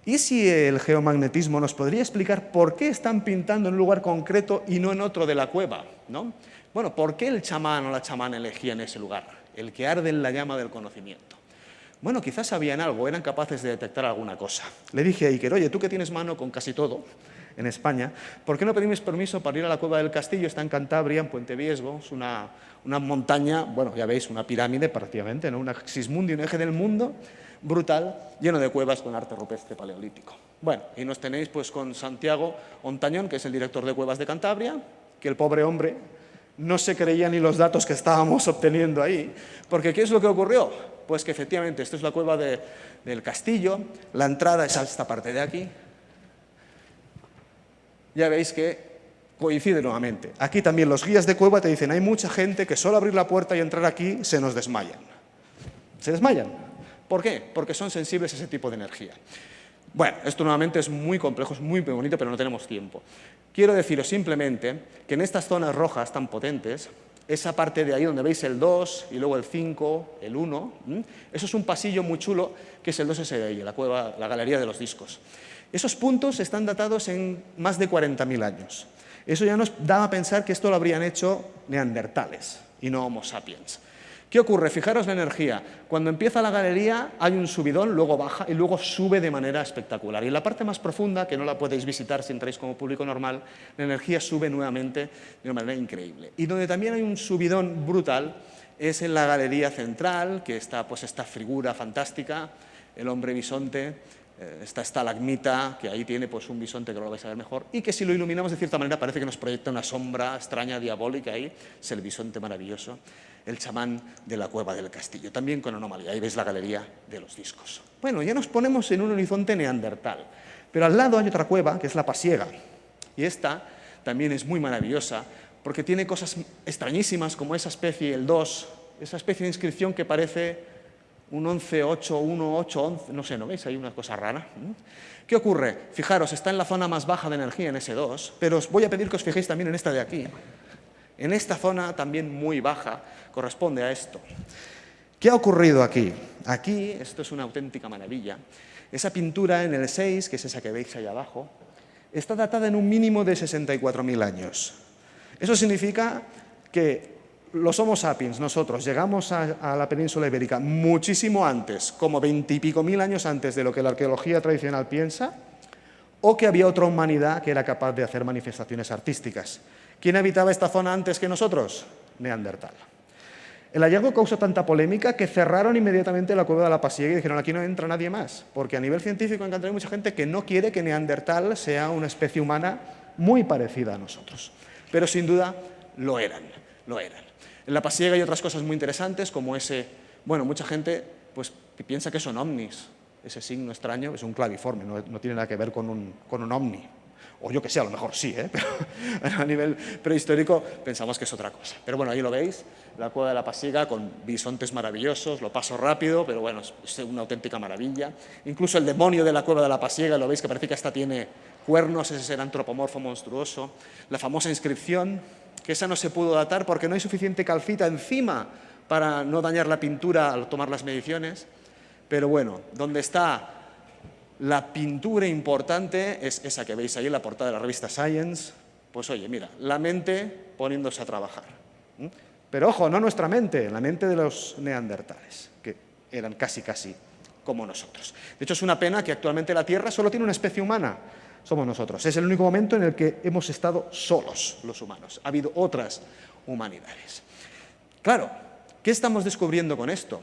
Speaker 2: ¿Y si el geomagnetismo nos podría explicar por qué están pintando en un lugar concreto y no en otro de la cueva, ¿no? Bueno, ¿por qué el chamán o la chamana elegían ese lugar? el que arde en la llama del conocimiento. Bueno, quizás sabían algo, eran capaces de detectar alguna cosa. Le dije a Iker, oye, tú que tienes mano con casi todo en España, ¿por qué no pedimos permiso para ir a la Cueva del Castillo? Está en Cantabria, en Puente Viesgo, es una montaña, bueno, ya veis, una pirámide prácticamente, ¿no? Un axis mundi, un eje del mundo brutal, lleno de cuevas con arte rupestre paleolítico. Bueno, y nos tenéis pues con Santiago Ontañón, que es el director de Cuevas de Cantabria, que el pobre hombre no se creía ni los datos que estábamos obteniendo ahí, porque ¿qué es lo que ocurrió? Pues que efectivamente, esto es la cueva del castillo, la entrada es a esta parte de aquí. Ya veis que coincide nuevamente. Aquí también los guías de cueva te dicen, hay mucha gente que solo abrir la puerta y entrar aquí se nos desmayan. ¿Se desmayan? ¿Por qué? Porque son sensibles a ese tipo de energía. Bueno, esto nuevamente es muy complejo, es muy bonito, pero no tenemos tiempo. Quiero deciros simplemente que en estas zonas rojas tan potentes, esa parte de ahí donde veis el 2 y luego el 5, el 1, eso es un pasillo muy chulo que es el 2 ese de ahí, la cueva, la galería de los discos. Esos puntos están datados en más de 40.000 años. Eso ya nos da a pensar que esto lo habrían hecho neandertales y no Homo sapiens. ¿Qué ocurre? Fijaros la energía. Cuando empieza la galería hay un subidón, luego baja y luego sube de manera espectacular. Y en la parte más profunda, que no la podéis visitar si entráis como público normal, la energía sube nuevamente de una manera increíble. Y donde también hay un subidón brutal es en la galería central, que está pues esta figura fantástica, el hombre bisonte, esta estalagmita, que ahí tiene pues un bisonte que lo vais a ver mejor, y que si lo iluminamos de cierta manera parece que nos proyecta una sombra extraña, diabólica ahí, es el bisonte maravilloso, el chamán de la Cueva del Castillo, también con anomalía, ahí veis la galería de los discos. Bueno, ya nos ponemos en un horizonte neandertal, pero al lado hay otra cueva, que es la Pasiega, y esta también es muy maravillosa, porque tiene cosas extrañísimas, como esa especie, el 2, esa especie de inscripción que parece un 11-8, 1-8, 11, no sé, ¿no veis? Hay una cosa rara. ¿Qué ocurre? Fijaros, está en la zona más baja de energía, en ese 2, pero os voy a pedir que os fijéis también en esta de aquí. En esta zona también muy baja corresponde a esto. ¿Qué ha ocurrido aquí? Aquí, esto es una auténtica maravilla, esa pintura en el 6, que es esa que veis ahí abajo, está datada en un mínimo de 64.000 años. Eso significa que los Homo sapiens, nosotros, llegamos a la península ibérica muchísimo antes, como 20 y pico mil años antes de lo que la arqueología tradicional piensa, o que había otra humanidad que era capaz de hacer manifestaciones artísticas. ¿Quién habitaba esta zona antes que nosotros? Neandertal. El hallazgo causó tanta polémica que cerraron inmediatamente la cueva de la Pasiega y dijeron, aquí no entra nadie más, porque a nivel científico encontré mucha gente que no quiere que Neandertal sea una especie humana muy parecida a nosotros. Pero sin duda lo eran, lo eran. En la Pasiega hay otras cosas muy interesantes, como ese, bueno, mucha gente pues piensa que son ovnis, ese signo extraño es un claviforme, no tiene nada que ver con un ovni. O yo que sé, a lo mejor sí, pero a nivel prehistórico pensamos que es otra cosa. Pero bueno, ahí lo veis, la cueva de la Pasiega con bisontes maravillosos, lo paso rápido, pero bueno, es una auténtica maravilla. Incluso el demonio de la cueva de la Pasiega, lo veis que parece que hasta tiene cuernos, ese es el antropomorfo monstruoso. La famosa inscripción, que esa no se pudo datar porque no hay suficiente calcita encima para no dañar la pintura al tomar las mediciones. Pero bueno, donde está la pintura importante es esa que veis ahí en la portada de la revista Science. Pues oye, mira, la mente poniéndose a trabajar. Pero ojo, no nuestra mente, la mente de los neandertales, que eran casi como nosotros. De hecho, es una pena que actualmente la Tierra solo tiene una especie humana, somos nosotros. Es el único momento en el que hemos estado solos los humanos. Ha habido otras humanidades. Claro, ¿qué estamos descubriendo con esto?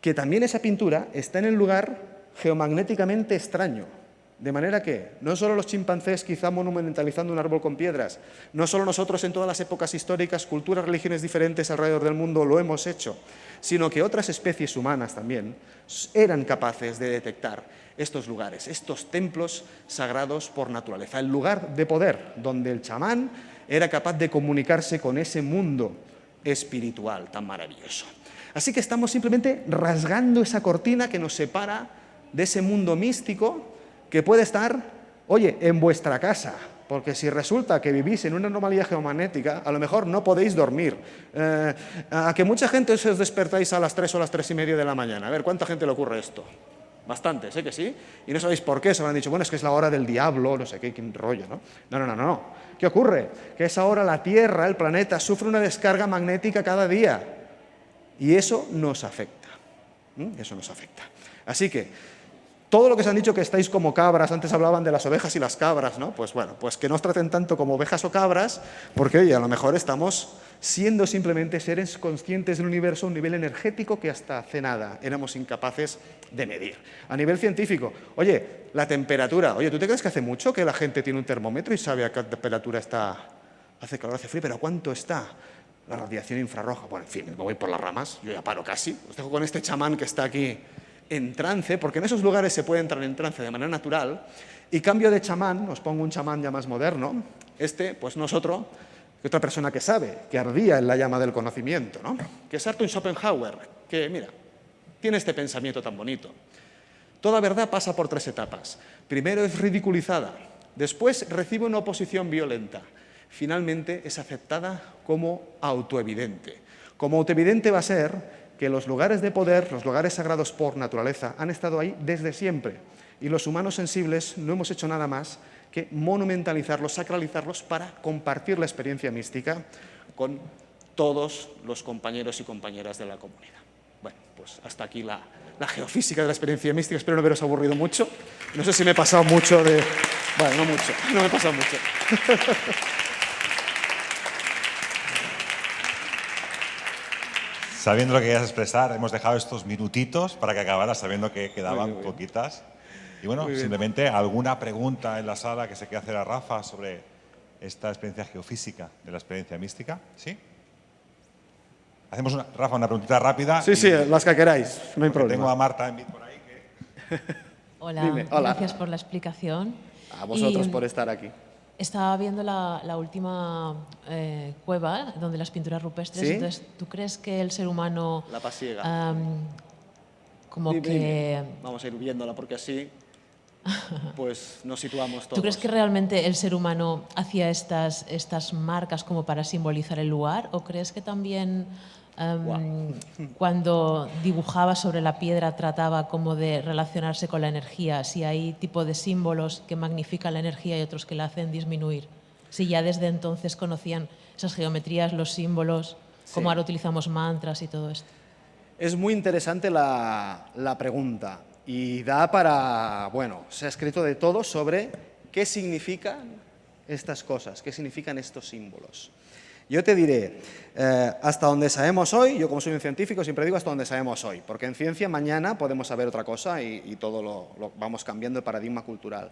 Speaker 2: Que también esa pintura está en el lugar geomagnéticamente extraño, de manera que no solo los chimpancés quizá monumentalizando un árbol con piedras, no solo nosotros en todas las épocas históricas, culturas, religiones diferentes alrededor del mundo lo hemos hecho, sino que otras especies humanas también eran capaces de detectar estos lugares, estos templos sagrados por naturaleza, el lugar de poder, donde el chamán era capaz de comunicarse con ese mundo espiritual tan maravilloso. Así que estamos simplemente rasgando esa cortina que nos separa de ese mundo místico que puede estar, oye, en vuestra casa, porque si resulta que vivís en una anomalía geomagnética, a lo mejor no podéis dormir. A que mucha gente os despertáis a las 3 o las 3:30 de la mañana. A ver, ¿cuánta gente le ocurre esto? Bastantes, ¿eh que sí? Y no sabéis por qué, se han dicho, bueno, es que es la hora del diablo, no sé qué rollo, ¿no? No. ¿Qué ocurre? Que a esa hora la Tierra, el planeta, sufre una descarga magnética cada día. Y eso nos afecta. Eso nos afecta. Así que, todo lo que se han dicho que estáis como cabras, antes hablaban de las ovejas y las cabras, ¿no? Pues bueno, pues que no os traten tanto como ovejas o cabras, porque oye, a lo mejor estamos siendo simplemente seres conscientes del universo a un nivel energético que hasta hace nada éramos incapaces de medir. A nivel científico, oye, la temperatura, oye, ¿tú te crees que hace mucho que la gente tiene un termómetro y sabe a qué temperatura está? Hace calor, hace frío, pero ¿a cuánto está? La radiación infrarroja. Bueno, en fin, me voy por las ramas, yo ya paro casi. Os dejo con este chamán que está aquí en trance, porque en esos lugares se puede entrar en trance de manera natural, y cambio de chamán, os pongo un chamán ya más moderno, pues no es otro que otra persona que sabe, que ardía en la llama del conocimiento, ¿no? Que es Arthur Schopenhauer, que, mira, tiene este pensamiento tan bonito. Toda verdad pasa por 3 etapas. Primero es ridiculizada, después recibe una oposición violenta, finalmente es aceptada como autoevidente. Como autoevidente va a ser que los lugares de poder, los lugares sagrados por naturaleza, han estado ahí desde siempre. Y los humanos sensibles no hemos hecho nada más que monumentalizarlos, sacralizarlos para compartir la experiencia mística con todos los compañeros y compañeras de la comunidad. Bueno, pues hasta aquí la geofísica de la experiencia mística. Espero no haberos aburrido mucho. No sé si me he pasado mucho de... Bueno, no mucho, no me he pasado mucho.
Speaker 1: Sabiendo lo que querías expresar, hemos dejado estos minutitos para que acabaras sabiendo que quedaban poquitas. Y bueno, simplemente alguna pregunta en la sala que se quiera hacer a Rafa sobre esta experiencia geofísica de la experiencia mística. ¿Sí? Hacemos, Rafa, una preguntita rápida.
Speaker 2: Sí, sí, las que queráis, no hay problema.
Speaker 1: Tengo a Marta en por ahí.
Speaker 3: Hola,
Speaker 2: Dime, hola.
Speaker 3: Gracias por la explicación.
Speaker 2: A vosotros por estar aquí.
Speaker 3: Estaba viendo la última cueva donde las pinturas rupestres.
Speaker 2: ¿Sí?
Speaker 3: Entonces, ¿tú crees que el ser humano
Speaker 2: La pasiega.
Speaker 3: como
Speaker 2: Dime,
Speaker 3: que...
Speaker 2: dime. Vamos a ir viéndola porque así pues nos situamos todos.
Speaker 3: ¿Tú crees que realmente el ser humano hacía estas marcas como para simbolizar el lugar? ¿O crees que también cuando dibujaba sobre la piedra trataba como de relacionarse con la energía? Si hay tipo de símbolos que magnifican la energía y otros que la hacen disminuir. Si ya desde entonces conocían esas geometrías, los símbolos, como ahora utilizamos mantras y todo esto.
Speaker 2: Es muy interesante la pregunta y da para, bueno, se ha escrito de todo sobre qué significan estas cosas, qué significan estos símbolos. Yo te diré, hasta donde sabemos hoy, yo como soy un científico siempre digo hasta donde sabemos hoy, porque en ciencia mañana podemos saber otra cosa y todo lo vamos cambiando el paradigma cultural.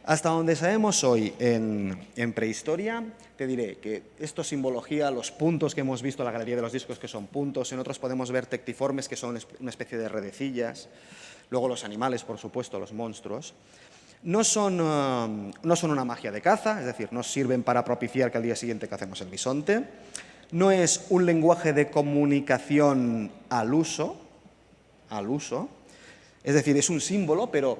Speaker 2: Hasta donde sabemos hoy en prehistoria, te diré que esto simbología, los puntos que hemos visto en la galería de los discos que son puntos, en otros podemos ver tectiformes que son una especie de redecillas, luego los animales, por supuesto, los monstruos. No son una magia de caza, es decir, no sirven para propiciar que al día siguiente cacemos el bisonte. No es un lenguaje de comunicación al uso, es decir, es un símbolo, pero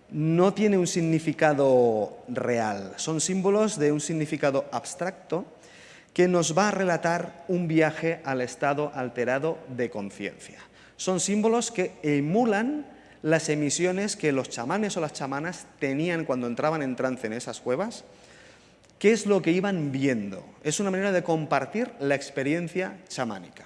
Speaker 2: no tiene un significado real. Son símbolos de un significado abstracto que nos va a relatar un viaje al estado alterado de conciencia. Son símbolos que emulan las emisiones que los chamanes o las chamanas tenían cuando entraban en trance en esas cuevas. ¿Qué es lo que iban viendo? Es una manera de compartir la experiencia chamánica.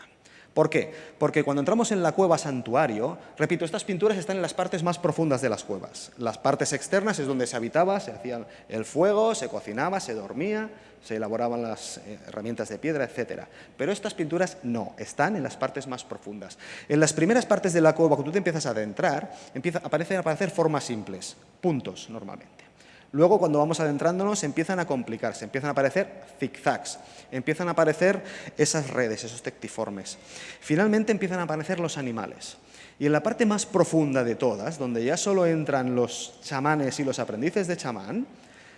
Speaker 2: ¿Por qué? Porque cuando entramos en la cueva santuario, repito, estas pinturas están en las partes más profundas de las cuevas. Las partes externas es donde se habitaba, se hacía el fuego, se cocinaba, se dormía, se elaboraban las herramientas de piedra, etc. Pero estas pinturas no, están en las partes más profundas. En las primeras partes de la cueva, cuando tú te empiezas a adentrar, aparecen a aparecer formas simples, puntos normalmente. Luego, cuando vamos adentrándonos, empiezan a complicarse, empiezan a aparecer zigzags, empiezan a aparecer esas redes, esos tectiformes. Finalmente empiezan a aparecer los animales. Y en la parte más profunda de todas, donde ya solo entran los chamanes y los aprendices de chamán,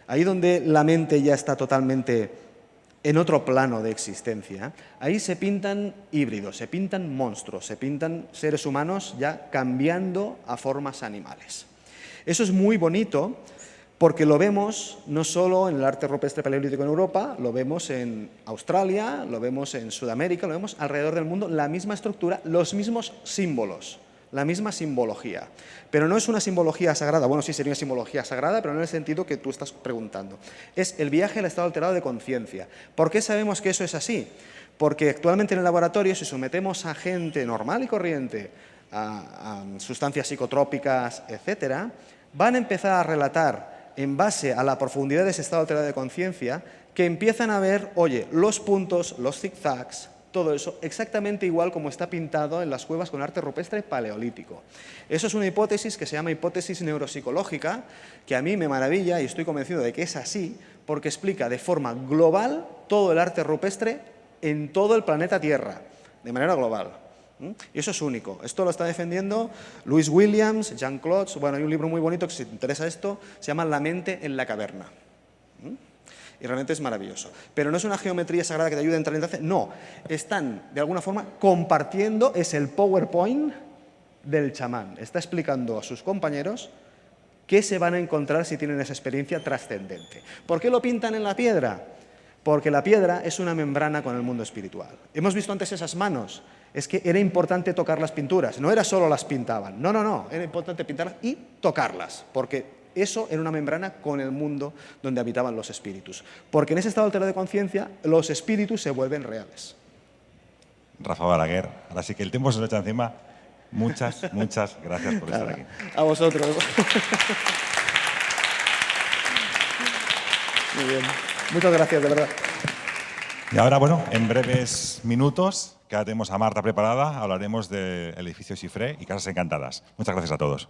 Speaker 2: ahí donde la mente ya está totalmente en otro plano de existencia, ahí se pintan híbridos, se pintan monstruos, se pintan seres humanos ya cambiando a formas animales. Eso es muy bonito, porque lo vemos no solo en el arte rupestre paleolítico en Europa, lo vemos en Australia, lo vemos en Sudamérica, lo vemos alrededor del mundo, la misma estructura, los mismos símbolos, la misma simbología. Pero no es una simbología sagrada, bueno, sí sería una simbología sagrada, pero no en el sentido que tú estás preguntando. Es el viaje al estado alterado de conciencia. ¿Por qué sabemos que eso es así? Porque actualmente en el laboratorio, si sometemos a gente normal y corriente a sustancias psicotrópicas, etcétera, van a empezar a relatar, en base a la profundidad de ese estado alterado de conciencia, que empiezan a ver, oye, los puntos, los zigzags, todo eso exactamente igual como está pintado en las cuevas con arte rupestre paleolítico. Eso es una hipótesis que se llama hipótesis neuropsicológica, que a mí me maravilla y estoy convencido de que es así, porque explica de forma global todo el arte rupestre en todo el planeta Tierra, de manera global. Y eso es único. Esto lo está defendiendo Louis Williams, Jean Klotz. Bueno, hay un libro muy bonito que, si te interesa esto, se llama La mente en la caverna. Y realmente es maravilloso. Pero no es una geometría sagrada que te ayude a entrar en trance. No, están de alguna forma compartiendo, es el PowerPoint del chamán. Está explicando a sus compañeros qué se van a encontrar si tienen esa experiencia trascendente. ¿Por qué lo pintan en la piedra? Porque la piedra es una membrana con el mundo espiritual. Hemos visto antes esas manos. Es que era importante tocar las pinturas. No era solo las pintaban. No, no, no. Era importante pintarlas y tocarlas. Porque eso era una membrana con el mundo donde habitaban los espíritus. Porque en ese estado alterado de conciencia, los espíritus se vuelven reales.
Speaker 1: Rafa Balaguer, ahora sí que el tiempo se nos echa encima. Muchas gracias por estar aquí.
Speaker 2: A vosotros. Muy bien. Muchas gracias, de verdad.
Speaker 1: Y ahora, bueno, en breves minutos, que ya tenemos a Marta preparada, hablaremos del edificio Chiffré y Casas Encantadas. Muchas gracias a todos.